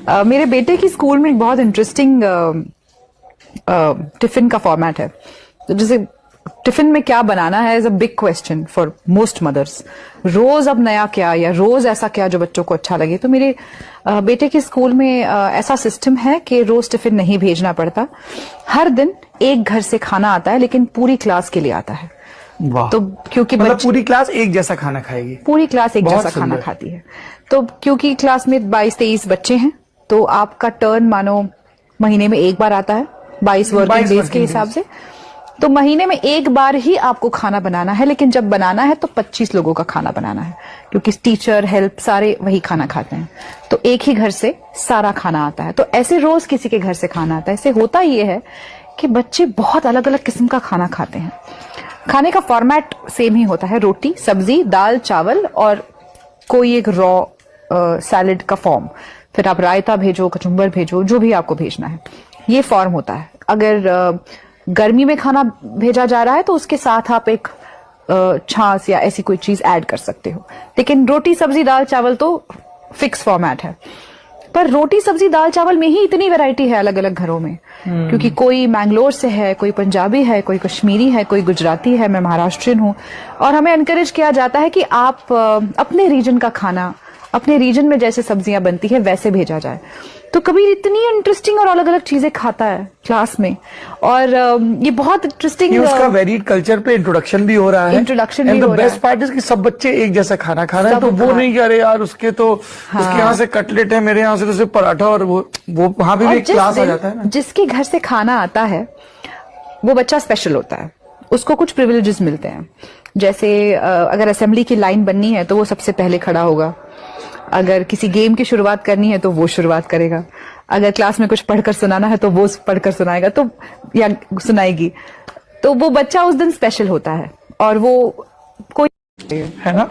मेरे बेटे की स्कूल में एक बहुत इंटरेस्टिंग टिफिन का फॉर्मेट है। तो जैसे टिफिन में क्या बनाना है is a big question for most mothers. रोज अब नया क्या, या रोज ऐसा क्या जो बच्चों को अच्छा लगे। तो मेरे बेटे के स्कूल में ऐसा सिस्टम है कि रोज टिफिन नहीं भेजना पड़ता। हर दिन एक घर से खाना आता है, लेकिन पूरी क्लास के लिए आता है। वाह। तो क्योंकि मतलब पूरी क्लास एक जैसा खाना खाएगी? पूरी क्लास एक बहुत जैसा खाना सुंदर। खाती है। तो क्योंकि क्लास में 22-23 बच्चे हैं, तो आपका टर्न मानो महीने में एक बार आता है, 22 वर्किंग डेज के हिसाब से। तो महीने में एक बार ही आपको खाना बनाना है, लेकिन जब बनाना है तो 25 लोगों का खाना बनाना है, क्योंकि टीचर हेल्प सारे वही खाना खाते हैं। तो एक ही घर से सारा खाना आता है। तो ऐसे रोज किसी के घर से खाना आता है। इससे होता ये है कि बच्चे बहुत अलग अलग किस्म का खाना खाते हैं। खाने का फॉर्मेट सेम ही होता है, रोटी सब्जी दाल चावल और कोई एक रॉ सैलेड का फॉर्म। फिर आप रायता भेजो, कचुम्बर भेजो, जो भी आपको भेजना है, ये फॉर्म होता है। अगर गर्मी में खाना भेजा जा रहा है तो उसके साथ आप एक छाछ या ऐसी कोई चीज ऐड कर सकते हो। लेकिन रोटी सब्जी दाल चावल तो फिक्स फॉर्मेट है। पर रोटी सब्जी दाल चावल में ही इतनी वैरायटी है अलग अलग घरों में, क्योंकि कोई मैंगलोर से है, कोई पंजाबी है, कोई कश्मीरी है, कोई गुजराती है, मैं महाराष्ट्रियन हूं। और हमें एनकरेज किया जाता है कि आप अपने रीजन का खाना, अपने रीजन में जैसे सब्जियां बनती है वैसे भेजा जाए। तो कबीर इतनी इंटरेस्टिंग और अलग अलग चीजें खाता है क्लास में, और ये बहुत इंटरेस्टिंग। उसका वेरिड कल्चर पे इंट्रोडक्शन भी हो रहा है। इंट्रोडक्शन भी हो रहा है। बेस्ट पार्ट इज कि सब बच्चे एक जैसा खाना खा रहे हैं। तो वो नहीं कह रहे यार उसके तो उसके यहाँ से कटलेट है, मेरे यहाँ से तो सिर्फ पराठा, और वो वहां भी एक क्लास आ जाता है ना। जिसके घर से खाना आता है वो बच्चा स्पेशल होता है, उसको कुछ प्रिविलेजेस मिलते हैं। जैसे अगर असेंबली की लाइन बननी है तो वो सबसे पहले खड़ा होगा। अगर किसी गेम की शुरुआत करनी है तो वो शुरुआत करेगा। अगर क्लास में कुछ पढ़कर सुनाना है तो वो पढ़कर सुनाएगा, तो या सुनाएगी। तो वो बच्चा उस दिन स्पेशल होता है, और वो कोई है ना।